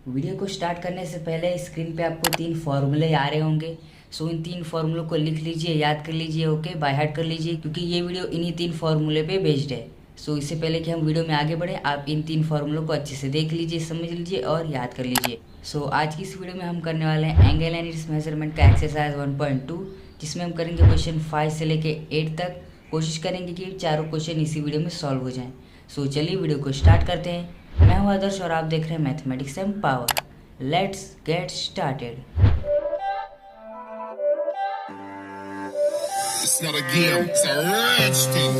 Video को start करने से पहले स्क्रीन पे आपको 3 फॉर्मूले आ रहे होंगे। सो इन 3 फॉर्मूलों को लिख लीजिए, याद कर लीजिए, ओके, बाय हार्ट कर लीजिए, क्योंकि ये वीडियो इन्हीं 3 फॉर्मूले पे बेस्ड है। सो इससे पहले कि हम वीडियो में आगे बढ़े, आप इन 3 फॉर्मूलों को अच्छे से देख लीजिए, समझ लीजिए और याद कर लीजिए। सो आज की इस वीडियो में हम करने वाले हैं एंगल एंड इट्स मेजरमेंट का एक्सरसाइज 1.2, जिसमें हम करेंगे क्वेश्चन 5 से लेके 8 तक। कोशिश करेंगे कि चारों क्वेश्चन इसी वीडियो में सॉल्व हो जाएं। सो चलिए वीडियो को स्टार्ट करते हैं। मैं हूं आदर्श और आप देख रहे हैं mathematics and power. Let's get started. It's not a game, it's a rich thing.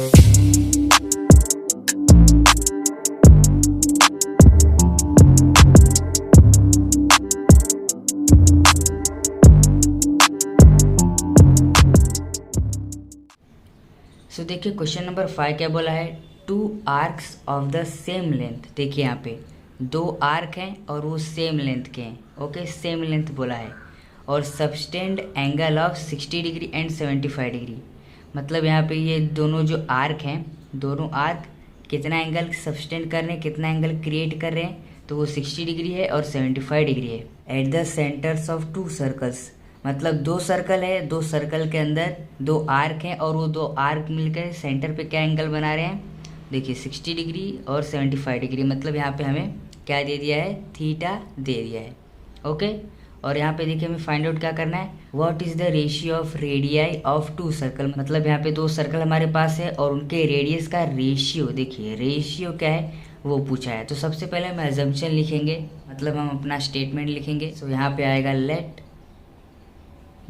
सो देखिए क्वेश्चन नंबर 5 क्या बोला है, 2 arcs of the same length. देखिए यहाँ पे 2 आर्क हैं और वो सेम लेंथ के हैं, ओके, सेम लेंथ बोला है, और subtended angle of 60 degree and 75 degree. मतलब यहाँ पे ये दोनों जो आर्क हैं, दोनों आर्क कितना एंगल सबस्टेंड कर रहे हैं, कितना एंगल क्रिएट कर रहे हैं, तो वो 60 डिग्री है और 75 डिग्री है। At the centres of 2 circles, मतलब 2 सर्कल है, 2 सर्कल के अंदर 2 आर्क हैं और वो 2 आर्क मिलकर सेंटर पे क्या एंगल बना रहे हैं, देखिए 60 डिग्री और 75 डिग्री। मतलब यहाँ पे हमें क्या दे दिया है, थीटा दे दिया है, ओके। और यहाँ पे देखिए हमें फाइंड आउट क्या करना है, what is the ratio of radii of 2 circle. मतलब यहाँ पे 2 सर्कल हमारे पास है और उनके रेडियस का रेशियो, देखिए रेशियो क्या है वो पूछा है। तो सबसे पहले हम अजम्पशन लिखेंगे, मतलब हम अपना स्टेटमेंट लिखेंगे। सो यहाँ पे आएगा लेट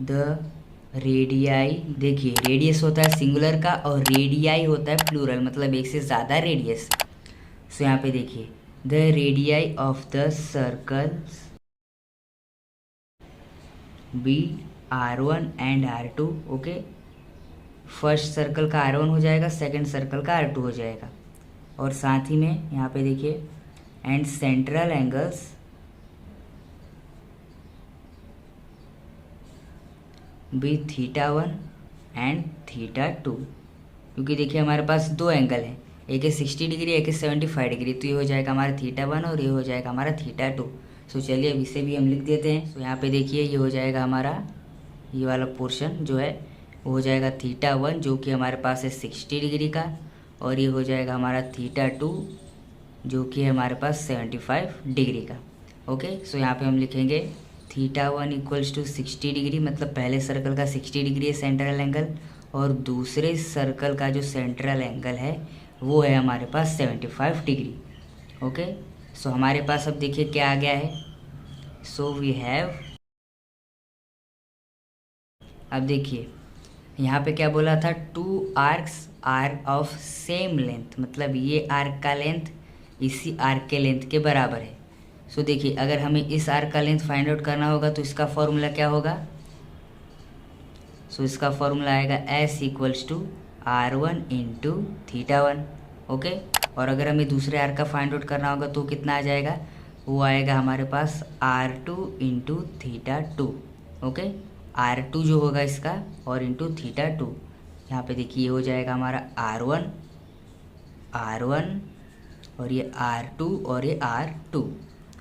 द रेडियाई, देखिए रेडियस होता है सिंगुलर का और रेडियाई होता है प्लूरल, मतलब एक से ज़्यादा रेडियस। सो यहाँ पे देखिए the radii of the circles be R1 and R2, okay. First circle का R1 हो जाएगा, सेकंड सर्कल का R2 हो जाएगा, और साथ ही में यहाँ पे देखिए and central angles B θ1 and θ2, क्योंकि देखिए हमारे पास 2 एंगल हैं, एक है 60 डिग्री, एक है 75 डिग्री। तो ये हो जाएगा हमारा θ1 और ये हो जाएगा हमारा θ2। सो चलिए अब इसे भी हम लिख देते हैं। तो यहाँ पे देखिए ये हो जाएगा हमारा, ये वाला पोर्शन जो है वो हो जाएगा θ1 जो कि हमारे पास है 60 डिग्री का, और ये हो जाएगा हमारा θ2 जो कि है हमारे पास 75 डिग्री का, ओके। सो यहाँ पे हम लिखेंगे θ1 इक्वल्स टू 60 डिग्री, मतलब पहले सर्कल का 60 डिग्री है सेंट्रल एंगल, और दूसरे सर्कल का जो सेंट्रल एंगल है वो है हमारे पास 75 डिग्री, ओके। सो हमारे पास अब देखिए क्या आ गया है, सो वी हैव, अब देखिए यहाँ पे क्या बोला था, 2 arcs are of same length, मतलब ये आर्क का लेंथ इसी आर्क के लेंथ के बराबर है। सो देखिए अगर हमें इस आर्क का लेंथ फाइंड आउट करना होगा तो इसका फॉर्मूला क्या होगा, सो इसका फॉर्मूला आएगा S equals to R1 into θ1, okay. और अगर हमें दूसरे आर्क का फाइंड आउट करना होगा तो कितना आ जाएगा, वो आएगा हमारे पास R2 इंटू θ2, ओके। R2 जो होगा इसका और इंटू θ2, यहाँ पे देखिए ये हो जाएगा हमारा R1 और ये R2 और ये R2,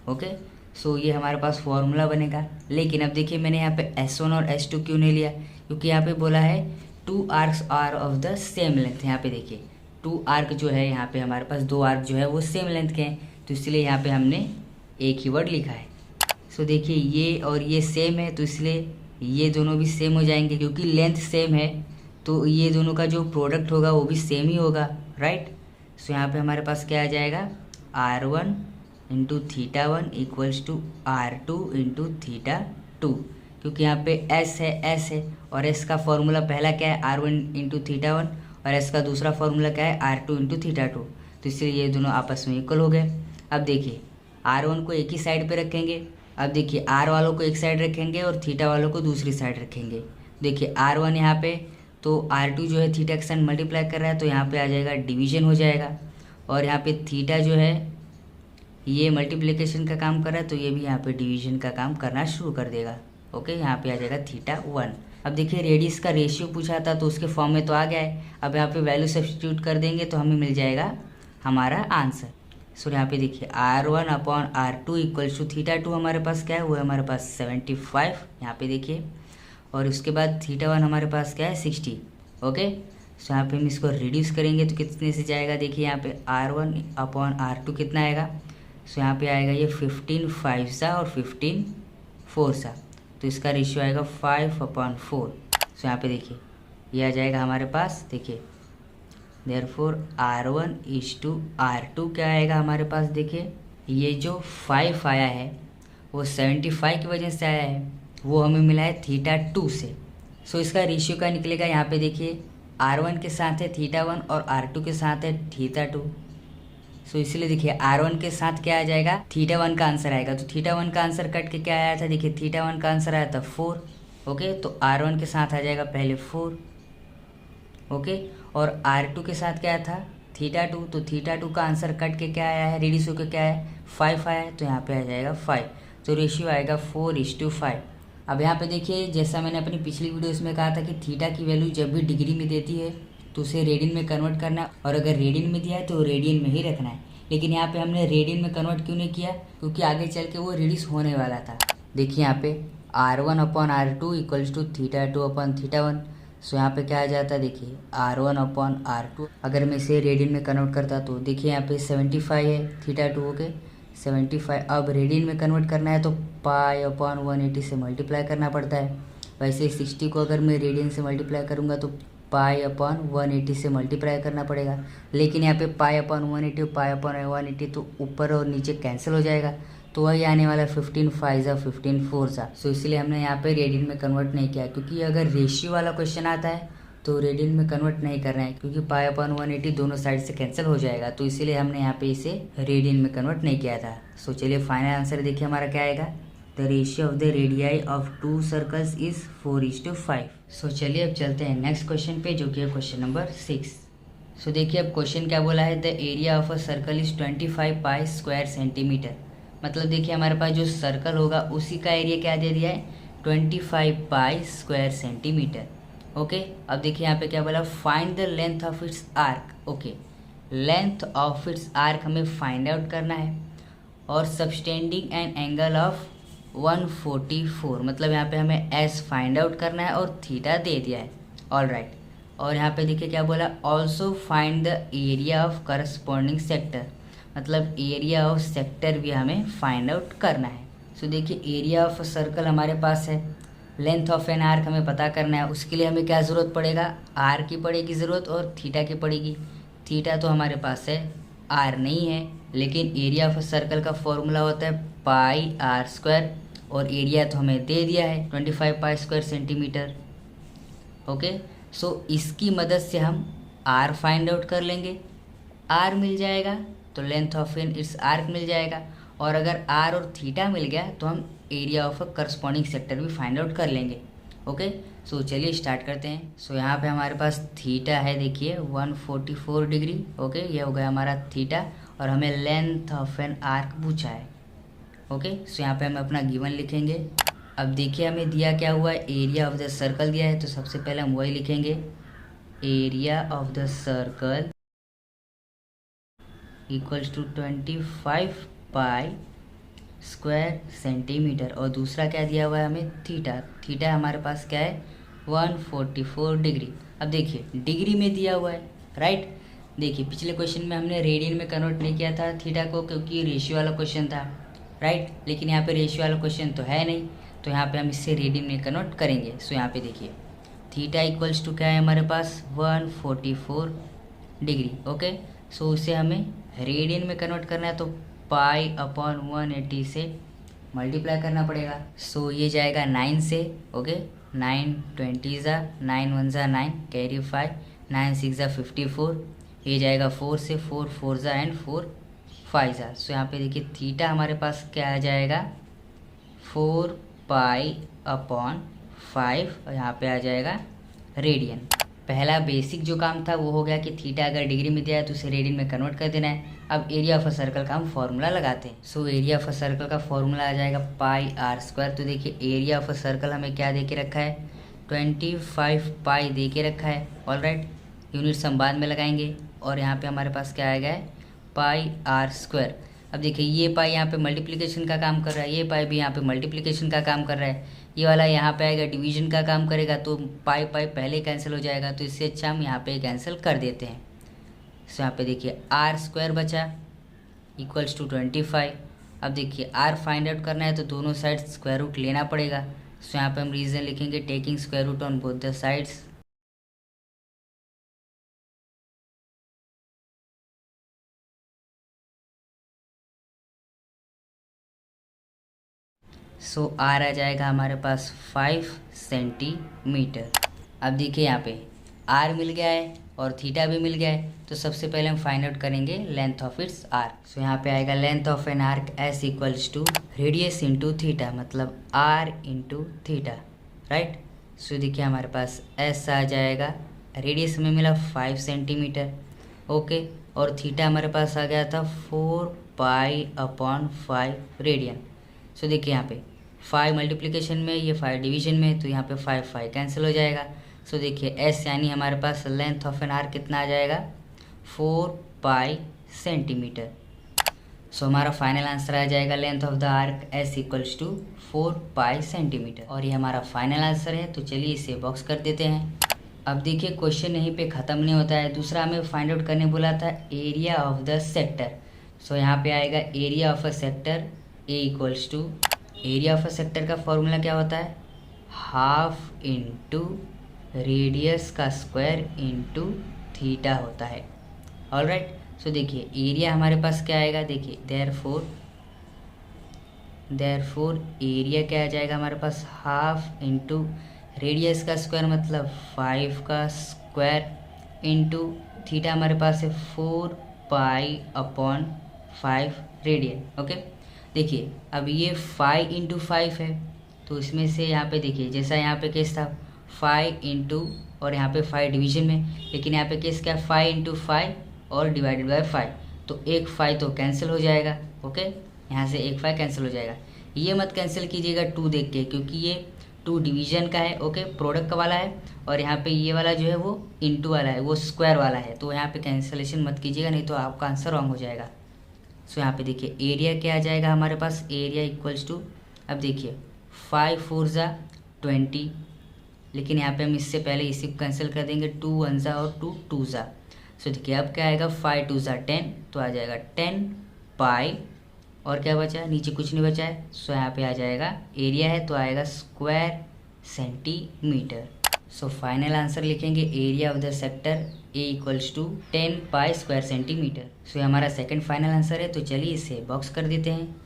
ओके। सो ये हमारे पास फॉर्मूला बनेगा। लेकिन अब देखिए मैंने यहाँ पे S1 और S2 क्यों नहीं लिया, क्योंकि यहाँ पे बोला है 2 arcs are of the same length. यहाँ पे देखिए 2 आर्क जो है, यहाँ पे हमारे पास 2 आर्क जो है वो सेम लेंथ के हैं, तो इसलिए यहाँ पे हमने एक ही वर्ड लिखा है। सो देखिए ये और ये सेम है, तो इसलिए ये दोनों भी सेम हो जाएंगे, क्योंकि लेंथ सेम है तो ये दोनों का जो प्रोडक्ट होगा वो भी सेम ही होगा, राइट। सो यहाँ पे हमारे पास क्या आ जाएगा, R1 into θ1 equals to R2 into θ2, क्योंकि यहाँ पे S है और S का फॉर्मूला पहला क्या है, R1 इंटू θ1, और S का दूसरा फॉर्मूला क्या है, R2 इंटू θ2, तो इसलिए ये दोनों आपस में इक्वल हो गए। अब देखिए R1 को एक ही साइड पे रखेंगे, अब देखिए R वालों को एक साइड रखेंगे और θ वालों को दूसरी साइड रखेंगे। देखिए R1 यहाँ पे, तो R2 जो है θ के साथ मल्टीप्लाई कर रहा है, तो यहाँ पे आ जाएगा डिवीजन हो जाएगा, और यहाँ पे θ जो है ये मल्टीप्लिकेशन का काम कर रहा है, तो ये भी यहाँ पे डिवीजन का काम करना शुरू कर देगा, ओके। यहाँ पे आ जाएगा θ1। अब देखिए रेडियस का रेशियो पूछा था तो उसके फॉर्म में तो आ गया है, अब यहाँ पे वैल्यू सब्स्टिट्यूट कर देंगे तो हमें मिल जाएगा हमारा आंसर। सो यहाँ पे देखिए R1/R2 इक्वल्स टू θ2 हमारे पास क्या है, वो है हमारे पास 75 यहाँ पे देखिए, और उसके बाद θ1 हमारे पास क्या है 60। ओके, सो यहाँ पे हम इसको रिड्यूस करेंगे तो कितने से जाएगा, देखिए यहाँ पे R1/R2 कितना आएगा, सो यहाँ पे आएगा ये 15 5 सा और 15 4 सा, तो इसका रेशियो आएगा 5/4। सो यहाँ पे देखिए ये आ जाएगा हमारे पास, देखिए देयरफॉर R1:R2 क्या आएगा हमारे पास, देखिए ये जो 5 आया है वो 75 की वजह से आया है, वो हमें मिला है θ2 से। सो इसका रेशियो क्या निकलेगा, यहाँ पे देखिए R1 के साथ है θ1 और R2 के साथ है θ2। सो इसलिए देखिए R1 के साथ क्या आ जाएगा, θ1 का आंसर आएगा, तो θ1 का आंसर कट के क्या आया था, देखिए θ1 का आंसर आया था 4। ओके, तो R1 के साथ आ जाएगा पहले 4। ओके, और R2 के साथ क्या था θ2, तो θ2 का आंसर कट के क्या आया है, रिड्यूस होकर क्या है 5 आया है, तो यहाँ पे आ जाएगा 5, तो रेशियो आएगा 4:5। अब यहाँ पे देखिए जैसा मैंने अपनी पिछली वीडियोस में कहा था कि थीटा की वैल्यू जब भी डिग्री में देती है तो उसे रेडियन में कन्वर्ट करना है, और अगर रेडियन में दिया है तो रेडियन में ही रखना है। लेकिन यहाँ पे हमने रेडियन में कन्वर्ट क्यों नहीं किया, क्योंकि आगे चल के वो रिड्यूस होने वाला था। देखिए यहाँ पे R1/R2 इक्वल्स टू θ2/θ1। सो यहाँ पे क्या आ जाता है, देखिए R1/R2 अगर मैं इसे रेडियन में कन्वर्ट करता तो देखिए यहाँ पे 75 है θ2। ओके, 75 अब रेडियन में कन्वर्ट करना है तो π/180 से मल्टीप्लाई करना पड़ता है। वैसे 60 को अगर मैं रेडियन से मल्टीप्लाई करूँगा तो π/180 से मल्टीप्लाई करना पड़ेगा, लेकिन यहाँ पे π/180 और π/180 तो ऊपर और नीचे कैंसिल हो जाएगा, तो वही आने वाला 15 5 सा 15 4 सा। सो इसलिए हमने यहाँ पे रेडियन में कन्वर्ट नहीं किया, क्योंकि अगर रेशियो वाला क्वेश्चन आता है तो रेडियन में कन्वर्ट नहीं करना है, क्योंकि π/180 दोनों साइड से कैंसिल हो जाएगा, तो इसीलिए हमने यहाँ पे इसे रेडियन में कन्वर्ट नहीं किया था। सो चलिए फाइनल आंसर देखिए हमारा क्या आएगा, the ratio of the radii of 2 circles is 4:5। सो चलिए अब चलते हैं नेक्स्ट क्वेश्चन पे, जो कि है क्वेश्चन नंबर 6। सो देखिए अब क्वेश्चन क्या बोला है, the area of a circle is 25 pi square centimetre. मतलब देखिए हमारे पास जो सर्कल होगा उसी का एरिया क्या दे दिया है, 25 पाई स्क्वायर सेंटीमीटर। ओके, अब देखिए यहाँ पे क्या बोला, find the length of its arc. Okay, length of its arc हमें फाइंड आउट करना है, और सबस्टेंडिंग एन एंगल ऑफ 144, मतलब यहाँ पे हमें एस फाइंड आउट करना है और थीटा दे दिया है। ऑल राइट, और यहाँ पे देखिए क्या बोला, also find the area of corresponding sector, मतलब एरिया ऑफ सेक्टर भी हमें फाइंड आउट करना है। सो देखिए एरिया ऑफ सर्कल हमारे पास है, लेंथ ऑफ एन आर्क हमें पता करना है, उसके लिए हमें क्या ज़रूरत पड़ेगा, आर की पड़ेगी ज़रूरत और थीटा की पड़ेगी। थीटा तो हमारे पास है, आर नहीं है, लेकिन एरिया ऑफ सर्कल का फॉर्मूला होता है πr², और एरिया तो हमें दे दिया है 25 पाई स्क्वायर सेंटीमीटर। ओके, सो इसकी मदद से हम आर फाइंड आउट कर लेंगे, आर मिल जाएगा तो length of an its arc मिल जाएगा, और अगर आर और थीटा मिल गया तो हम area of a corresponding sector भी फाइंड आउट कर लेंगे। ओके, सो चलिए स्टार्ट करते हैं। सो यहाँ पे हमारे पास थीटा है, देखिए 144 डिग्री। ओके, ये हो गया हमारा थीटा, और हमें लेंथ ऑफ एन आर्क पूछा है। ओके, सो यहाँ पे हम अपना गिवन लिखेंगे। अब देखिए हमें दिया क्या हुआ है, एरिया ऑफ द सर्कल दिया है, तो सबसे पहले हम वही लिखेंगे, area of the circle equals to 25 pi square centimetre, और दूसरा क्या दिया हुआ है हमें, थीटा। थीटा हमारे पास क्या है 144 डिग्री। अब देखिए डिग्री में दिया हुआ है, राइट। देखिए पिछले क्वेश्चन में हमने रेडियन में कन्वर्ट नहीं किया था थीटा को, क्योंकि रेशियो वाला क्वेश्चन था, राइट। लेकिन यहाँ पे रेशियो वाला क्वेश्चन तो है नहीं, तो यहाँ पे हम इससे रेडियन में कन्वर्ट करेंगे। सो यहाँ पे देखिए थीटा इक्वल्स टू क्या है हमारे पास 144 डिग्री। ओके, सो उसे हमें रेडियन में कन्वर्ट करना है, तो π/180 से मल्टीप्लाई करना पड़ेगा। सो ये जाएगा 9 से। ओके, 9 20 ज़ा 9 1 ज़ा 9 कैरी 5 9 6 ज़ा 54, ये जाएगा 4 से 4 4 ज़ा एंड 4 5 ज़ा। सो यहाँ पे देखिए थीटा हमारे पास क्या आ जाएगा 4π/5, और यहाँ पे आ जाएगा रेडियन। पहला बेसिक जो काम था वो हो गया कि थीटा अगर डिग्री में दिया है तो उसे रेडियन में कन्वर्ट कर देना है। अब एरिया ऑफ अ सर्कल का हम फॉर्मूला लगाते हैं। So area of a circle का फॉर्मूला आ जाएगा πr²। तो देखिए एरिया ऑफ अ सर्कल हमें क्या दे के रखा है 25 पाई दे के रखा है। ऑल राइट, यूनिट्स हम बाद में लगाएंगे, और यहाँ पे हमारे पास क्या आएगा है पाई आर स्क्वायर। अब देखिए ये पाई यहाँ पे मल्टीप्लिकेशन का काम कर रहा है, ये पाई भी यहाँ पे मल्टीप्लिकेशन का काम कर रहा है, ये वाला यहाँ पे आएगा डिवीजन का काम करेगा, तो पाई पाई पहले कैंसिल हो जाएगा, तो इससे अच्छा हम यहाँ पे कैंसिल कर देते हैं। सो यहाँ पे देखिए आर स्क्वायर बचा इक्वल्स टू 25। अब देखिए आर फाइंड आउट करना है तो दोनों साइड स्क्वायर रूट लेना पड़ेगा। सो यहाँ पे हम रीज़न लिखेंगे taking square root on both the sides. So R आ जाएगा हमारे पास 5 सेंटीमीटर। अब देखिए यहाँ पे आर मिल गया है और थीटा भी मिल गया है, तो सबसे पहले हम फाइंड आउट करेंगे length of its arc. So यहाँ पे आएगा length of an arc S equals to radius into theta, मतलब R into theta, right. So देखिए हमारे पास एस आ जाएगा, रेडियस हमें मिला 5 सेंटीमीटर, ओके, और थीटा हमारे पास आ गया था 4 पाई अपॉन 5 रेडियन। सो देखिए यहाँ पे 5 मल्टीप्लिकेशन में, ये 5 डिवीजन में, तो यहाँ पे 5 कैंसिल हो जाएगा। सो देखिए एस यानी हमारे पास लेंथ ऑफ एन आर्क कितना आ जाएगा 4 पाई सेंटीमीटर। सो हमारा फाइनल आंसर आ जाएगा length of the arc S equals to 4 pi centimetre, और ये हमारा फाइनल आंसर है। तो चलिए इसे बॉक्स कर देते हैं। अब देखिए क्वेश्चन यहीं पे ख़त्म नहीं होता है, दूसरा हमें फाइंड आउट करने बोला था area of the sector. So यहाँ पे आएगा area of a sector A equals to, area of a sector का फॉर्मूला क्या होता है, हाफ इंटू रेडियस का स्क्वायर इंटू थीटा होता है। ऑलराइट, सो देखिए एरिया हमारे पास क्या आएगा, देखिए देयरफॉर एरिया क्या आ जाएगा हमारे पास हाफ इंटू रेडियस का स्क्वायर मतलब 5 का स्क्वायर इंटू थीटा हमारे पास है 4 पाई अपॉन 5 रेडियन। ओके, देखिए अब ये 5 इंटू 5 है, तो इसमें से यहाँ पे देखिए जैसा यहाँ पे केस था 5 इंटू और यहाँ पे 5 डिवीजन में, लेकिन यहाँ पे केस क्या 5 इंटू 5 और डिवाइडेड बाय 5, तो एक 5 तो कैंसिल हो जाएगा। ओके, यहाँ से एक 5 कैंसिल हो जाएगा। ये मत कैंसिल कीजिएगा 2 देख के, क्योंकि ये 2 डिवीजन का है, ओके, प्रोडक्ट का वाला है, और यहाँ पे ये वाला जो है वो इंटू वाला है, वो स्क्वायर वाला है, तो यहाँ पे कैंसिलेशन मत कीजिएगा, नहीं तो आपका आंसर रॉन्ग हो जाएगा। सो यहाँ पे देखिए एरिया क्या आ जाएगा हमारे पास, एरिया इक्वल्स टू, अब देखिए 5 4 ज़ा 20, लेकिन यहाँ पे हम इससे पहले इसी को कैंसिल कर देंगे, 2 1 ज़ा और 2 2 ज़ा। सो देखिए अब क्या आएगा 5 2 ज़ा 10, तो आ जाएगा 10 पाई, और क्या बचा है, नीचे कुछ नहीं बचा है। सो यहाँ पे आ जाएगा एरिया है तो आएगा square centimetre. So final answer लिखेंगे area of the sector A equals to 10 pi square centimetre. So ये हमारा सेकंड फाइनल आंसर है, तो चलिए इसे बॉक्स कर देते हैं।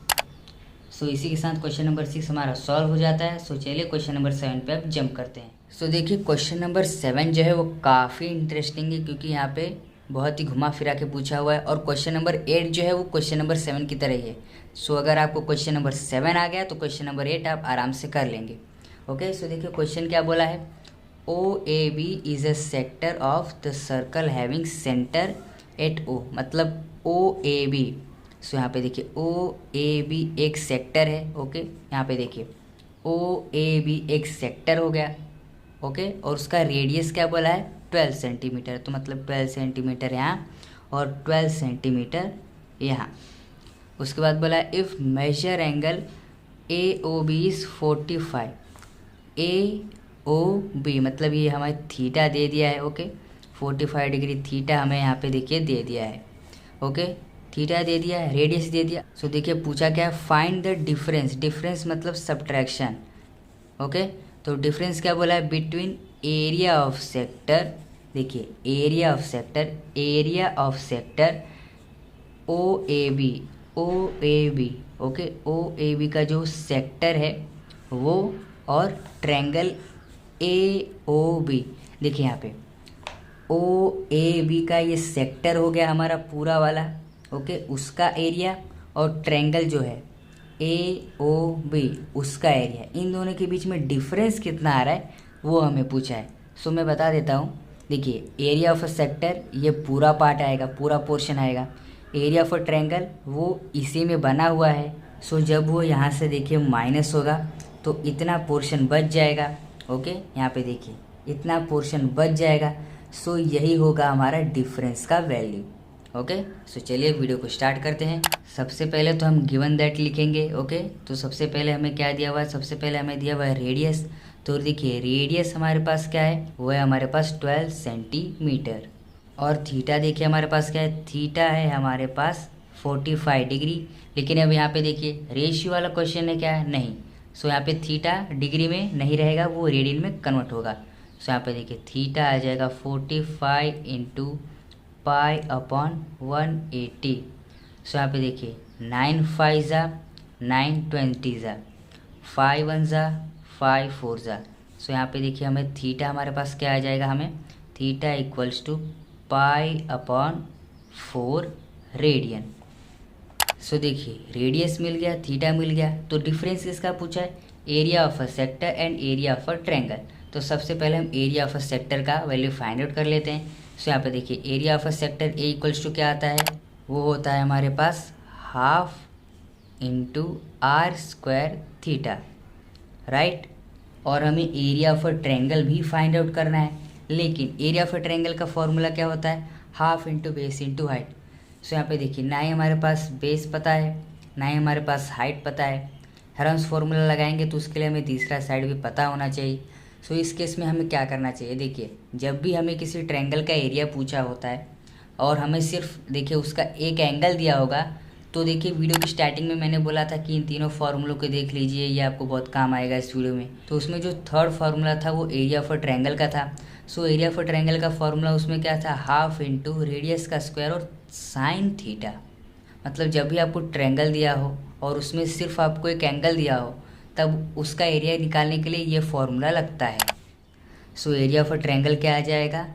सो इसी के साथ क्वेश्चन नंबर 6 हमारा सॉल्व हो जाता है। सो चलिए क्वेश्चन नंबर 7 पे अब जंप करते हैं। सो देखिए क्वेश्चन नंबर 7 जो है वो काफ़ी इंटरेस्टिंग है, क्योंकि यहाँ पे बहुत ही घुमा फिरा के पूछा हुआ है, और क्वेश्चन नंबर 8 जो है वो क्वेश्चन नंबर 7 की तरह ही है। सो अगर आपको क्वेश्चन नंबर 7 आ गया तो क्वेश्चन नंबर 8 आप आराम से कर लेंगे। ओके, सो देखिए क्वेश्चन क्या बोला है, OAB is a sector of the circle having centre at O, मतलब OAB। सो यहाँ पे देखिए OAB एक सेक्टर है। ओके, यहाँ पे देखिए OAB एक सेक्टर हो गया, ओके, और उसका रेडियस क्या बोला है 12 सेंटीमीटर, तो मतलब 12 सेंटीमीटर यहाँ और 12 सेंटीमीटर यहाँ। उसके बाद बोला है if measure angle AOB is 45, AOB मतलब ये हमें थीटा दे दिया है। ओके, 45 डिग्री थीटा हमें यहाँ पे देखिए दे दिया है। ओके, थीटा दे दिया है, रेडियस दे दिया। सो देखिए पूछा क्या है, फाइंड द डिफरेंस, डिफरेंस मतलब सब्ट्रैक्शन। ओके, तो डिफरेंस क्या बोला है बिटवीन एरिया ऑफ सेक्टर, देखिए area of sector OAB, okay, OAB का जो सेक्टर है वो, और ट्रायंगल AOB। देखिए यहाँ पे OAB का ये सेक्टर हो गया हमारा पूरा वाला, ओके, उसका एरिया, और ट्रायंगल जो है AOB उसका एरिया, इन दोनों के बीच में डिफरेंस कितना आ रहा है वो हमें पूछा है। सो मैं बता देता हूँ, देखिए एरिया ऑफ अ सेक्टर ये पूरा पार्ट आएगा, पूरा पोर्शन आएगा। एरिया ऑफ अ ट्रायंगल वो इसी में बना हुआ है। सो जब वो यहाँ से देखिए माइनस होगा तो इतना पोर्शन बच जाएगा। ओके, यहाँ पे देखिए इतना पोर्शन बच जाएगा। सो यही होगा हमारा डिफरेंस का वैल्यू। ओके। सो चलिए वीडियो को स्टार्ट करते हैं। सबसे पहले तो हम गिवन दैट लिखेंगे। ओके, तो सबसे पहले हमें क्या दिया हुआ है, सबसे पहले हमें दिया हुआ है रेडियस। तो देखिए रेडियस हमारे पास क्या है, वो है हमारे पास 12 सेंटीमीटर। और थीटा देखिए हमारे पास क्या है, थीटा है हमारे पास 45 डिग्री। लेकिन अब यहाँ पे देखिए रेशियो वाला क्वेश्चन है क्या है, नहीं। सो यहाँ पे थीटा डिग्री में नहीं रहेगा, वो रेडियन में कन्वर्ट होगा। सो यहाँ पे देखिए थीटा आ जाएगा 45 इंटू पाई अपॉन 180। सो यहाँ पे देखिए 9 5 ज़ा 9 20 ज़ा 5 1 ज़ा 5 4 ज़ा। सो यहाँ पे देखिए हमें थीटा हमारे पास क्या आ जाएगा, हमें theta equals to pi upon 4 radian. So देखिए रेडियस मिल गया, थीटा मिल गया, तो डिफरेंस किसका पूछा है, area of a sector and area of a triangle. तो सबसे पहले हम एरिया ऑफ अ सेक्टर का वैल्यू फाइंड आउट कर लेते हैं। सो यहाँ पे देखिए area of a sector A equals to क्या आता है, वो होता है हमारे पास half into R square theta, right. और हमें एरिया ऑफ अ ट्रायंगल भी फाइंड आउट करना है, लेकिन एरिया ऑफ अ ट्रायंगल का फॉर्मूला क्या होता है, half into base into height. So यहाँ पे देखिए ना ही हमारे पास बेस पता है, ना ही हमारे पास हाइट पता है। हेरोन्स फार्मूला लगाएंगे तो उसके लिए हमें तीसरा साइड भी पता होना चाहिए। सो इस केस में हमें क्या करना चाहिए, देखिए जब भी हमें किसी ट्रायंगल का एरिया पूछा होता है और हमें सिर्फ देखिए उसका एक एंगल दिया होगा, तो देखिए वीडियो की स्टार्टिंग में मैंने बोला था कि इन तीनों फार्मूलों को देख लीजिए, ये आपको बहुत काम आएगा इस वीडियो में। तो उसमें जो थर्ड फार्मूला था वो एरिया ऑफ अ ट्रायंगल का था। So area of a triangle का फार्मूला उसमें क्या था, हाफ इंटू रेडियस का स्क्वायर और साइन थीटा। मतलब जब भी आपको ट्रायंगल दिया हो और उसमें सिर्फ आपको एक एंगल दिया हो, तब उसका एरिया निकालने के लिए ये फॉर्मूला लगता है। So area of a triangle क्या आ जाएगा,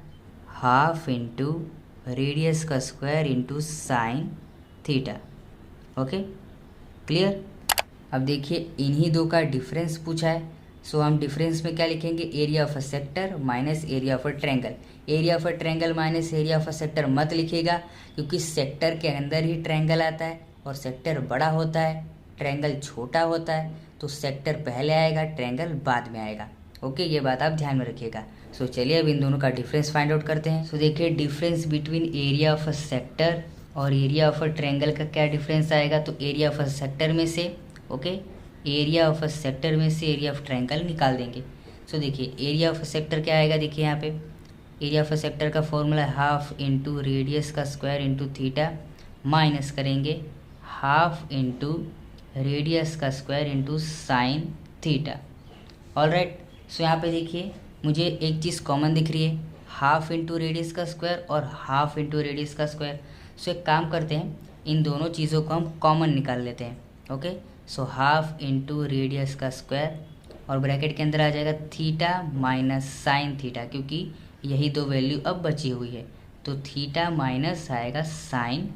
हाफ इंटू रेडियस का square into sine theta. Okay, clear. अब देखिए इन्हीं दो का डिफरेंस पूछा है। सो हम डिफरेंस में क्या लिखेंगे, area of a sector minus area of a triangle. Area of a triangle minus area of a sector मत लिखिएगा, क्योंकि सेक्टर के अंदर ही ट्रायंगल आता है और सेक्टर बड़ा होता है, ट्रायंगल छोटा होता है। तो सेक्टर पहले आएगा, ट्रायंगल बाद में आएगा। ओके, ये बात आप ध्यान में रखिएगा। सो चलिए अब इन दोनों का डिफरेंस फाइंड आउट करते हैं। सो देखिए difference between area of a sector और एरिया ऑफ अ ट्रायंगल का क्या डिफरेंस आएगा, तो एरिया ऑफ अ सेक्टर में से एरिया ऑफ अ सेक्टर में से एरिया ऑफ ट्रायंगल निकाल देंगे। सो देखिए एरिया ऑफ अ सेक्टर क्या आएगा, देखिए यहाँ पे एरिया ऑफ अ सेक्टर का फॉर्मूला है हाफ इंटू रेडियस का स्क्वायर इंटू थीटा, माइनस करेंगे हाफ इंटू रेडियस का square into sine theta. Alright. So यहाँ पे देखिए मुझे एक चीज़ कॉमन दिख रही है, हाफ इंटू रेडियस का स्क्वायर और हाफ इंटू रेडियस का स्क्वायर। सो एक काम करते हैं, इन दोनों चीज़ों को हम कॉमन निकाल लेते हैं। Okay, so half into radius का स्क्वायर और ब्रैकेट के अंदर आ जाएगा थीटा माइनस साइन थीटा, क्योंकि यही दो वैल्यू अब बची हुई है। तो थीटा माइनस आएगा साइन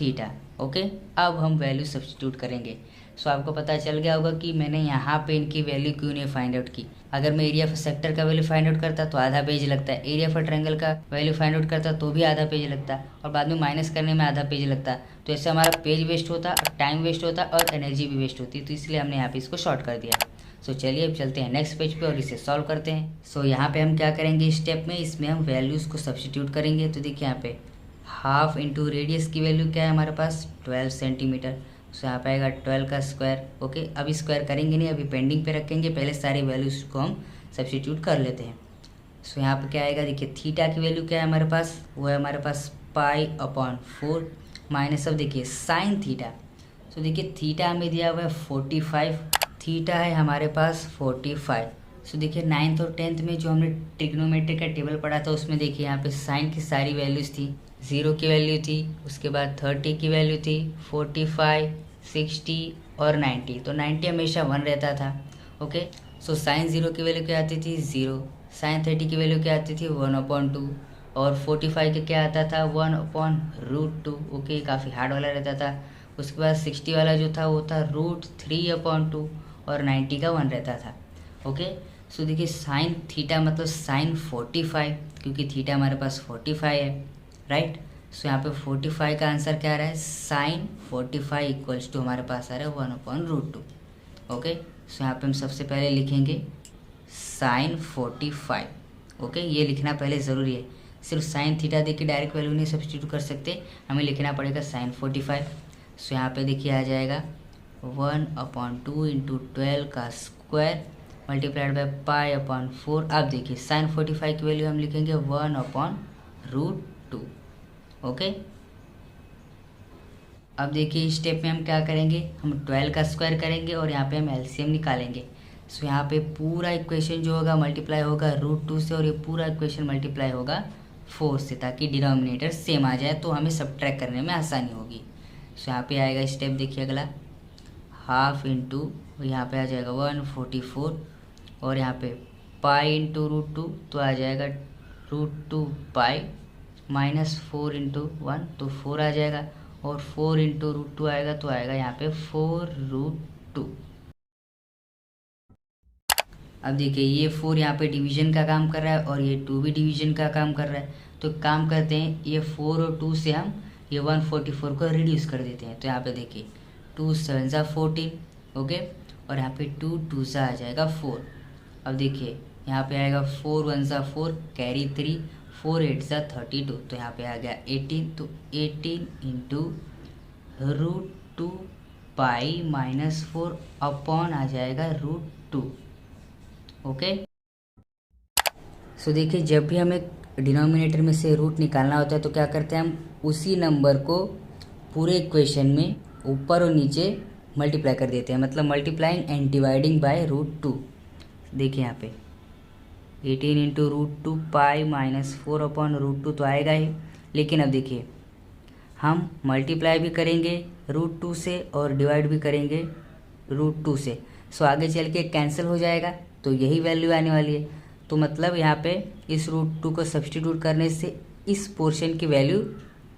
थीटा। ओके, अब हम वैल्यू सब्स्टिट्यूट करेंगे। सो आपको पता चल गया होगा कि मैंने यहाँ पे इनकी वैल्यू क्यों नहीं फाइंड आउट की। अगर मैं एरिया ऑफ सेक्टर का वैल्यू फाइंड आउट करता तो आधा पेज लगता है, एरिया ऑफ ट्रायंगल का वैल्यू फाइंड आउट करता तो भी आधा पेज लगता, और बाद में माइनस करने में आधा पेज लगता। तो ऐसे हमारा पेज वेस्ट होता, टाइम वेस्ट होता और एनर्जी भी वेस्ट होती। तो इसलिए हमने यहाँ पे इसको शॉर्ट कर दिया। सो चलिए अब चलते हैं नेक्स्ट पेज पे और इसे सॉल्व करते हैं। सो यहाँ पे हम क्या करेंगे, स्टेप में इसमें हम वैल्यूज़ को सब्स्टिट्यूट करेंगे। तो देखिए यहाँ पे हाफ इंटू रेडियस की वैल्यू क्या है हमारे पास, 12 सेंटीमीटर। सो यहाँ पे आएगा 12 का स्क्वायर। ओके, अभी स्क्वायर करेंगे नहीं, अभी पेंडिंग पे रखेंगे, पहले सारी वैल्यूज़ को हम सब्स्टिट्यूट कर लेते हैं। सो यहाँ पे क्या आएगा, देखिए थीटा की वैल्यू क्या है हमारे पास, वो है हमारे पास पाई अपॉन 4 माइनस, अब देखिए साइन थीटा। सो देखिए थीटा हमें दिया हुआ है 45, थीटा है हमारे पास 45। सो देखिए 9th और 10th में जो हमने ट्रिग्नोमेट्री का टेबल पढ़ा था उसमें देखिए यहाँ पे साइन की सारी वैल्यूज़ थी। 0 की वैल्यू थी, उसके बाद 30 की वैल्यू थी, 45, 60 और 90। तो 90 हमेशा 1 रहता था। ओके, सो साइन 0 की वैल्यू क्या आती थी, 0। साइन 30 की वैल्यू क्या आती थी, 1/2। और 45 का क्या आता था, 1/√2। ओके, काफ़ी हार्ड वाला रहता था। उसके बाद 60 वाला जो था वो था √3/2 और 90 का 1 रहता था। ओके, सो देखिए साइन थीटा मतलब साइन 45, क्योंकि थीटा हमारे पास 45 है, राइट। सो यहाँ पे 45 का आंसर क्या आ रहा है, साइन 45 इक्वल्स टू हमारे पास आ रहा है 1/√2। ओके, सो यहाँ पे हम सबसे पहले लिखेंगे साइन 45। ओके, ये लिखना पहले ज़रूरी है। सिर्फ साइन थीटा देख के डायरेक्ट वैल्यू नहीं सब्सटीट्यूट कर सकते, हमें लिखना पड़ेगा साइन 45। सो यहाँ पे देखिए आ जाएगा 1/2 इंटू 12 का square multiplied by pi upon 4। अब देखिए साइन 45 की वैल्यू हम लिखेंगे 1/√2। ओके, अब देखिए इस स्टेप में हम क्या करेंगे, हम 12 का स्क्वायर करेंगे और यहाँ पे हम एलसीएम निकालेंगे। सो यहाँ पे पूरा इक्वेशन जो होगा मल्टीप्लाई होगा √2 से और ये पूरा इक्वेशन मल्टीप्लाई होगा 4 से, ताकि डिनोमिनेटर सेम आ जाए तो हमें सब्ट्रैक्ट करने में आसानी होगी। सो यहाँ पे आएगा स्टेप देखिए अगला, हाफ इंटू यहाँ पे आ जाएगा 144 और यहाँ पे पाई इंटू √2 तो आ जाएगा √2 पाई माइनस 4 इंटू 1 तो 4 आ जाएगा और 4 इंटू √2 आएगा तो आएगा यहाँ पे 4√2। अब देखिए ये 4 यहाँ पे डिवीजन का काम कर रहा है और ये 2 भी डिवीजन का काम कर रहा है, तो काम करते हैं ये 4 और 2 से हम ये 144 को रिड्यूस कर देते हैं। तो यहाँ पे देखिए 2 7 सा 14, ओके, और यहाँ पे 2 2 सा आ जाएगा 4। अब देखिए यहाँ पे आएगा 4 1 सा 4 कैरी 3, 4 8 सा 32 तो यहाँ पे आ गया 18, तो 18 इंटू √2 पाई माइनस 4 अपॉन आ जाएगा √2। ओके, सो देखिए जब भी हमें डिनोमिनेटर में से रूट निकालना होता है तो क्या करते हैं, हम उसी नंबर को पूरे इक्वेशन में ऊपर और नीचे मल्टीप्लाई कर देते हैं, मतलब मल्टीप्लाइंग एंड डिवाइडिंग बाय √2। देखिए यहाँ पे 18 इंटू √2 पाई माइनस 4 अपॉन √2 तो आएगा ही, लेकिन अब देखिए हम मल्टीप्लाई भी करेंगे √2 से और डिवाइड भी करेंगे √2 से। सो आगे चल के कैंसिल हो जाएगा तो यही वैल्यू आने वाली है, तो मतलब यहाँ पे इस √2 को सब्सटीट्यूट करने से इस पोर्शन की वैल्यू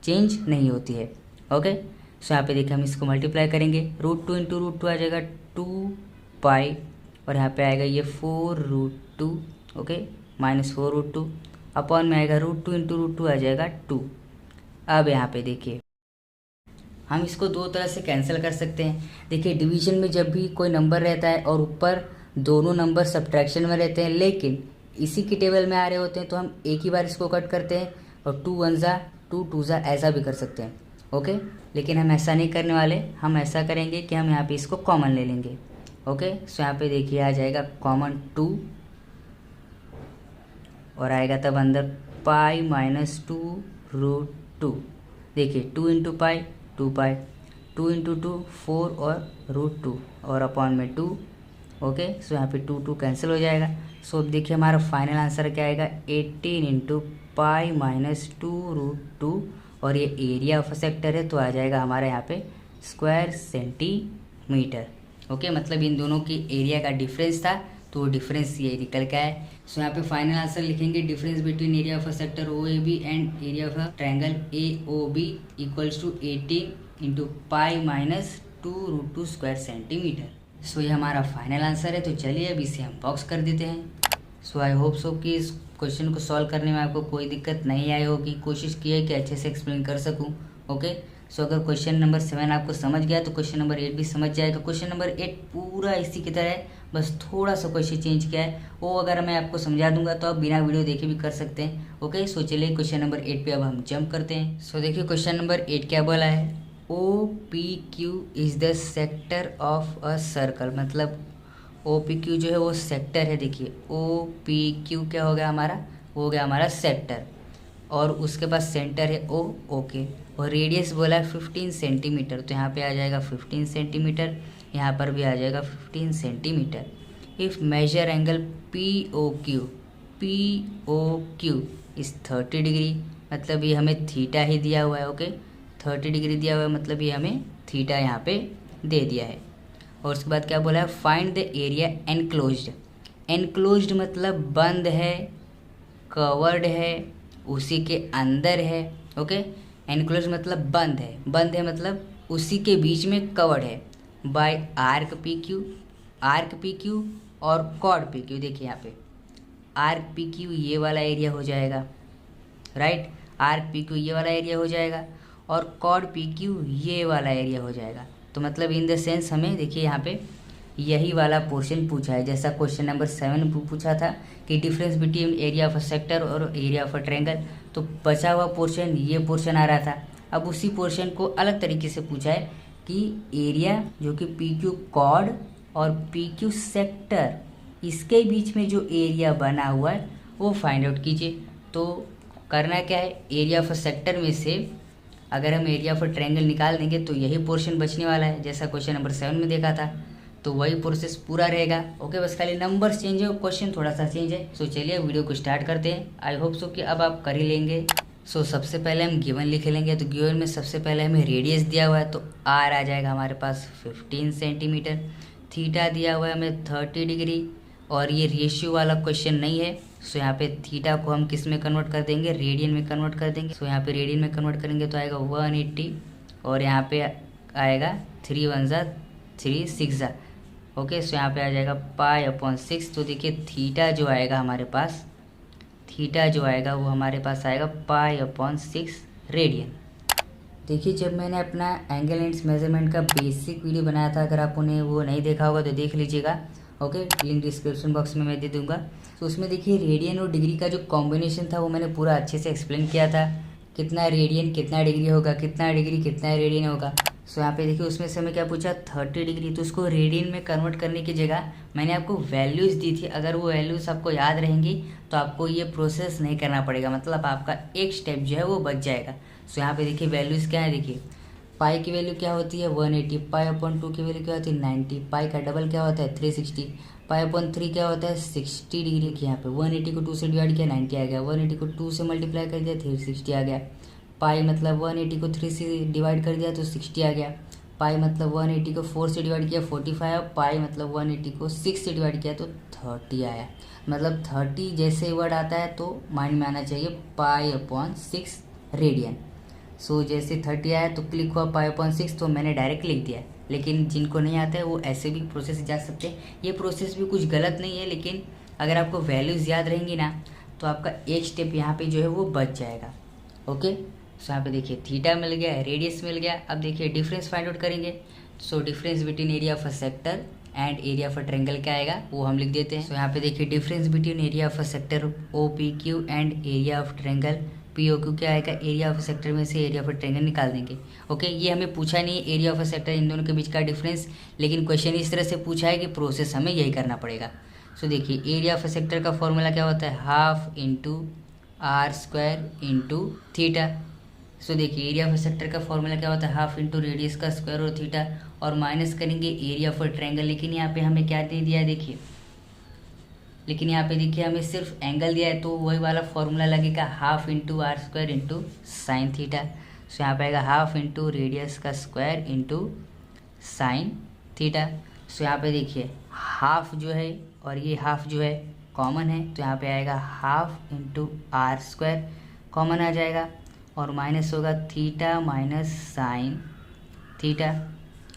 चेंज नहीं होती है। ओके, सो यहाँ पे देखिए हम इसको मल्टीप्लाई करेंगे, √2 इंटू √2 आ जाएगा 2 पाई और यहाँ पे आएगा ये 4√2, ओके, माइनस 4√2 अपॉन में आएगा √2 इंटू √2 आ जाएगा 2। अब यहाँ पे देखिए हम इसको दो तरह से कैंसिल कर सकते हैं। देखिए डिवीजन में जब भी कोई नंबर रहता है और ऊपर दोनों नंबर सब्ट्रैक्शन में रहते हैं लेकिन इसी की टेबल में आ रहे होते हैं तो हम एक ही बार इसको कट करते हैं और 2 1 ज़ा 2 2 ज़ा ऐसा भी कर सकते हैं। ओके, लेकिन हम ऐसा नहीं करने वाले, हम ऐसा करेंगे कि हम यहाँ पे इसको कॉमन ले लेंगे। ओके, सो यहाँ पे देखिए आ जाएगा कॉमन 2 और आएगा तब अंदर पाई माइनस 2√2। देखिए 2 इंटू पाई 2 पाई, 2 इंटू 2 4 और √2 और अपॉन में 2। ओके, सो यहाँ पे 2 2 कैंसिल हो जाएगा। सो अब देखिए हमारा फाइनल आंसर क्या आएगा, 18 इंटू पाई माइनस 2√2 और ये एरिया ऑफ सेक्टर है तो आ जाएगा हमारा यहाँ पे स्क्वायर सेंटीमीटर। ओके, मतलब इन दोनों की एरिया का डिफरेंस था तो डिफरेंस ये निकल के आया। सो यहाँ पे फाइनल आंसर लिखेंगे difference between area of a sector OAB and area of a triangle AOB equals to 18 into pi minus 2√2 square centimetre. So ये हमारा फाइनल आंसर है, तो चलिए अब इसे हम बॉक्स कर देते हैं। सो आई होप सो कि इस क्वेश्चन को सॉल्व करने में आपको कोई दिक्कत नहीं आई होगी, कोशिश की है कि अच्छे से एक्सप्लेन कर सकूं। ओके, सो अगर क्वेश्चन नंबर 7 आपको समझ गया तो क्वेश्चन नंबर 8 भी समझ जाएगा। क्वेश्चन नंबर 8 पूरा इसी की तरह है, बस थोड़ा सा क्वेश्चन चेंज किया है, वो अगर मैं आपको समझा दूंगा तो आप बिना वीडियो देखे भी कर सकते हैं। ओके, सो चलिए क्वेश्चन नंबर 8 पे अब हम जंप करते हैं। सो देखिए क्वेश्चन नंबर 8 क्या बोला है, OPQ is the sector of a circle, मतलब OPQ जो है वो सेक्टर है। देखिए OPQ क्या हो गया हमारा, वो हो गया हमारा सेक्टर और उसके पास सेंटर है O। ओके, और रेडियस बोला है 15 सेंटीमीटर, तो यहाँ पे आ जाएगा 15 सेंटीमीटर, यहाँ पर भी आ जाएगा 15 centimetre. If measure angle POQ is 30 degree, मतलब ये हमें थीटा ही दिया हुआ है। ओके, 30 डिग्री दिया हुआ है, मतलब ये हमें थीटा यहाँ पे दे दिया है। और उसके बाद क्या बोला है, find the area enclosed. Enclosed मतलब बंद है, कवर्ड है, उसी के अंदर है। ओके, एनक्लोज्ड मतलब बंद है, बंद है मतलब उसी के बीच में कवर्ड है बाय आर्क PQ और कॉर्ड PQ। देखिए यहाँ पे आर्क PQ ये वाला एरिया हो जाएगा, राइट, आर्क PQ ये वाला एरिया हो जाएगा और कॉर्ड PQ ये वाला एरिया हो जाएगा। तो मतलब इन द सेंस हमें देखिए यहाँ पे यही वाला पोर्शन पूछा है, जैसा क्वेश्चन नंबर 7 पूछा था कि difference between area of a sector और एरिया ऑफ अ ट्रायंगल, तो बचा हुआ पोर्शन ये पोर्शन आ रहा था। अब उसी पोर्शन को अलग तरीके से पूछा है कि एरिया जो कि पी क्यू कॉर्ड और पी क्यू सेक्टर इसके बीच में जो एरिया बना हुआ है वो फाइंड आउट कीजिए। तो करना क्या है, एरिया ऑफ सेक्टर में से अगर हम एरिया ऑफ ट्रायंगल निकाल देंगे तो यही पोर्शन बचने वाला है, जैसा क्वेश्चन नंबर 7 में देखा था। तो वही प्रोसेस पूरा रहेगा। ओके, बस खाली नंबर्स चेंज है, क्वेश्चन थोड़ा सा चेंज है। सो चलिए वीडियो को स्टार्ट करते हैं। आई होप सो कि अब आप कर ही लेंगे। सो सबसे पहले हम गिवन लिख लेंगे। तो गिवन में सबसे पहले हमें रेडियस दिया हुआ है, तो आर आ जाएगा हमारे पास 15 सेंटीमीटर। थीटा दिया हुआ है हमें 30 डिग्री, और ये रेशियो वाला क्वेश्चन नहीं है। सो यहाँ पे थीटा को हम किस में कन्वर्ट कर देंगे, रेडियन में कन्वर्ट कर देंगे। सो यहाँ पे रेडियन में कन्वर्ट करेंगे तो आएगा 180, और यहाँ पे आएगा 3 1 जा 3 6 जा। ओके, सो यहाँ पे आ जाएगा π/6। तो देखिए थीटा जो आएगा हमारे पास, थीटा जो आएगा वो हमारे पास आएगा π/6 रेडियन। देखिए जब मैंने अपना एंगल एंड्स मेजरमेंट का बेसिक वीडियो बनाया था, अगर आप उन्हें वो नहीं देखा होगा तो देख लीजिएगा। ओके, लिंक डिस्क्रिप्शन बॉक्स में मैं दे दूंगा। तो उसमें देखिए रेडियन और डिग्री का जो कॉम्बिनेशन था वो मैंने पूरा अच्छे से एक्सप्लेन किया था। कितना रेडियन कितना डिग्री होगा, कितना डिग्री कितना रेडियन होगा। सो यहाँ पे देखिए उसमें से हमें क्या पूछा, 30 डिग्री। तो उसको रेडियन में कन्वर्ट करने की जगह मैंने आपको वैल्यूज़ दी थी। अगर वो वैल्यूज़ आपको याद रहेंगी तो आपको ये प्रोसेस नहीं करना पड़ेगा, मतलब आपका एक स्टेप जो है वो बच जाएगा। सो यहाँ पे देखिए वैल्यूज़ क्या है, देखिए पाई की वैल्यू क्या होती है 180, π/2 की वैल्यू क्या होती है 90, पाई का डबल क्या होता है 360, π/3 क्या होता है 60 डिग्री की। यहाँ पे 180 को 2 से डिवाइड किया 90 आ गया, 180 को 2 से मल्टीप्लाई कर दिया 360 आ गया। पाई मतलब 180 को 3 से डिवाइड कर दिया तो 60 आ गया। पाई मतलब 180 को 4 से डिवाइड किया 45, पाई मतलब 180 को 6 से डिवाइड किया तो 30 आया। मतलब 30 जैसे वर्ड आता है तो माइंड में आना चाहिए π/6 रेडियन। सो जैसे 30 आया तो क्लिक हुआ π/6, तो मैंने डायरेक्ट लिख दिया। लेकिन जिनको नहीं आता है वो ऐसे भी प्रोसेस जा सकते हैं। ये प्रोसेस भी कुछ गलत नहीं है, लेकिन अगर आपको वैल्यूज़ याद रहेंगी ना तो आपका एक स्टेप यहाँ पे जो है वो बच जाएगा। ओके, सो यहाँ पे देखिए थीटा मिल गया, रेडियस मिल गया। अब देखिए डिफरेंस फाइंड आउट करेंगे। So difference between area of a sector and area of a triangle क्या आएगा वो हम लिख देते हैं। सो यहाँ पे देखिए difference between area of a sector OPQ and area of triangle POQ क्या आएगा, एरिया ऑफ सेक्टर में से एरिया ऑफ ट्रायंगल निकाल देंगे। ओके, ये हमें पूछा नहीं एरिया ऑफ सेक्टर इन दोनों के बीच का डिफरेंस, लेकिन क्वेश्चन इस तरह से पूछा है कि प्रोसेस हमें यही करना पड़ेगा। सो देखिए एरिया ऑफ सेक्टर का फॉर्मूला क्या होता है, half into r² into theta. So देखिए एरिया ऑफ सेक्टर का फॉर्मूला क्या होता है, हाफ इंटू रेडियस का स्क्वायर और थीटा, और माइनस करेंगे एरिया ऑफ ट्रायंगल। लेकिन यहाँ पे हमें क्या दे दिया है देखिए, लेकिन यहाँ पे देखिए हमें सिर्फ एंगल दिया है, तो वही वाला फॉर्मूला लगेगा half into r² into sine theta. So यहाँ पे आएगा हाफ इंटू रेडियस का square into sine theta. So यहाँ पे देखिए हाफ जो है और ये हाफ जो है कॉमन है, तो यहाँ पे आएगा हाफ इंटू r² कॉमन आ जाएगा, और माइनस होगा theta minus sine theta.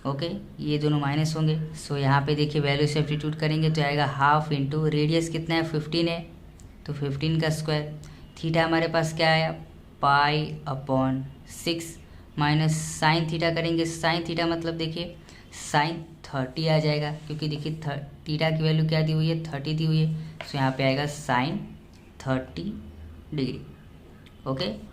Okay, ये दोनों माइनस होंगे। सो यहाँ पे देखिए वैल्यू सब्स्टिट्यूट करेंगे तो आएगा हाफ इंटू रेडियस कितना है 15 है, तो 15 का स्क्वायर। थीटा हमारे पास क्या आया π/6 माइनस साइन थीटा करेंगे। साइन थीटा मतलब देखिए साइन 30 आ जाएगा, क्योंकि देखिए थीटा की वैल्यू क्या दी हुई है 30 दी हुई है। सो यहाँ पे आएगा साइन 30 डिग्री। ओके,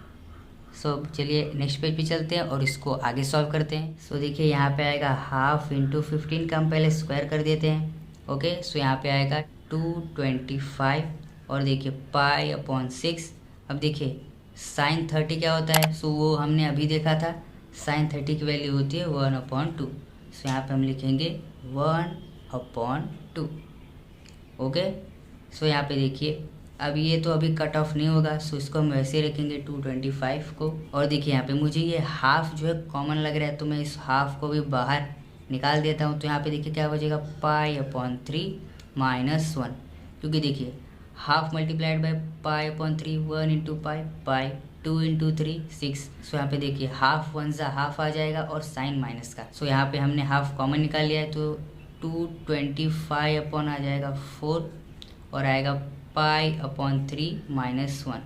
सो चलिए नेक्स्ट पेज पे चलते हैं और इसको आगे सॉल्व करते हैं। सो देखिए यहाँ पे आएगा हाफ इंटू 15 का हम पहले स्क्वायर कर देते हैं। ओके, सो यहाँ पे आएगा 225, और देखिए π/6। अब देखिए साइन 30 क्या होता है, सो वो हमने अभी देखा था, साइन 30 की वैल्यू होती है 1/2। सो यहाँ पे हम लिखेंगे 1/2। ओके, सो यहाँ पे देखिए अब ये तो अभी कट ऑफ नहीं होगा, सो इसको हम वैसे ही रखेंगे 225 को। और देखिए यहाँ पे मुझे ये हाफ जो है कॉमन लग रहा है, तो मैं इस हाफ को भी बाहर निकाल देता हूँ। तो यहाँ पे देखिए क्या बचेगा π/3 माइनस 1, क्योंकि देखिए half multiplied by π/3 1 into pi 2 into 3 6। So यहाँ पे देखिए हाफ 1 सा हाफ आ जाएगा और साइन माइनस का। सो यहाँ पे हमने हाफ कॉमन निकाल लिया है, तो 225 अपॉन आ जाएगा 4, और आएगा π/3 माइनस 1।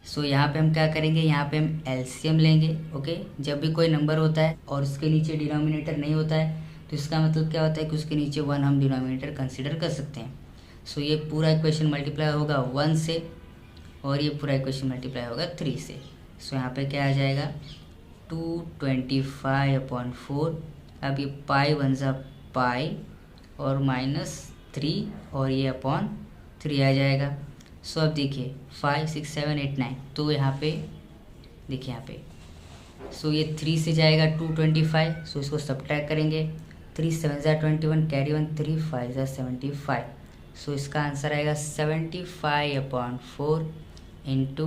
सो यहाँ पे हम क्या करेंगे, यहाँ पे हम एलसीएम लेंगे। ओके, जब भी कोई नंबर होता है और उसके नीचे डिनोमिनेटर नहीं होता है तो इसका मतलब क्या होता है कि उसके नीचे 1 हम डिनोमिनेटर कंसीडर कर सकते हैं। सो ये पूरा इक्वेशन मल्टीप्लाई होगा 1 से, और ये पूरा इक्वेशन मल्टीप्लाई होगा 3 से। सो यहाँ पे क्या आ जाएगा 225/4। अब ये पाई बन जा पाई और -3 और ये अपॉन 3 आ जाएगा। सो अब देखिए 5 6 7 8 9, तो यहाँ पे देखिए यहाँ पे सो ये 3 से जाएगा 225। सो इसको सब्ट्रैक्ट करेंगे, 3 7 ज़ा 21, कैरी 1 3 5 ज़ा 75। सो इसका आंसर आएगा 75/4 इंटू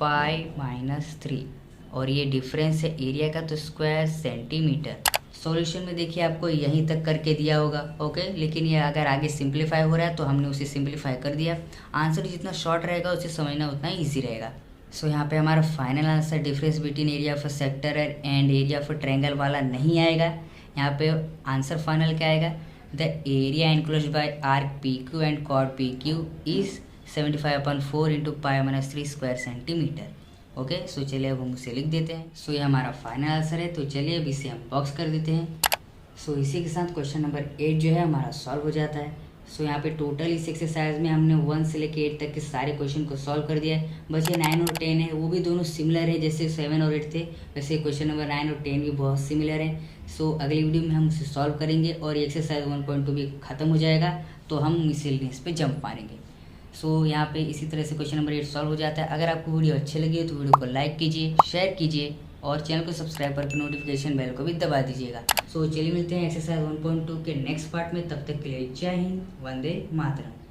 पाई -3 और ये डिफरेंस है एरिया का, तो स्क्वायर सेंटीमीटर। सॉल्यूशन में देखिए आपको यहीं तक करके दिया होगा, ओके, लेकिन ये अगर आगे सिंप्लीफाई हो रहा है तो हमने उसे सिंप्लीफाई कर दिया। आंसर जितना शॉर्ट रहेगा उसे समझना उतना ईजी रहेगा। सो यहाँ पे हमारा final answer difference between area of sector and area of triangle वाला नहीं आएगा। यहाँ पे आंसर फाइनल क्या आएगा, the area enclosed by arc P Q and chord P Q is 75/4 into pi -3 square centimetre. Okay, so चलिए अब हम उसे लिख देते हैं। सो ये हमारा फाइनल आंसर है, तो चलिए अब इसे हम बॉक्स कर देते हैं। सो इसी के साथ क्वेश्चन नंबर 8 जो है हमारा सॉल्व हो जाता है। सो यहाँ पे टोटल इस एक्सरसाइज में हमने 1 से लेकर 8 तक के सारे क्वेश्चन को सॉल्व कर दिया है। बचे 9 और 10 है, वो भी दोनों सिमिलर है, जैसे 7 और 8 थे वैसे क्वेश्चन नंबर 9 और 10 भी बहुत सिमिलर है। सो अगली वीडियो में हम उसे सॉल्व करेंगे और एक्सरसाइज 1.2 भी खत्म हो जाएगा, तो हम मिसलेनियस पे जंप मारेंगे। सो यहाँ पे इसी तरह से क्वेश्चन नंबर 8 सॉल्व हो जाता है। अगर आपको वीडियो अच्छी लगी है तो वीडियो को लाइक कीजिए, शेयर कीजिए और चैनल को सब्सक्राइब करके नोटिफिकेशन बेल को भी दबा दीजिएगा। सो चलिए मिलते हैं एक्सरसाइज 1.2 के नेक्स्ट पार्ट में, तब तक के लिए जय हिंद, वंदे मातरम।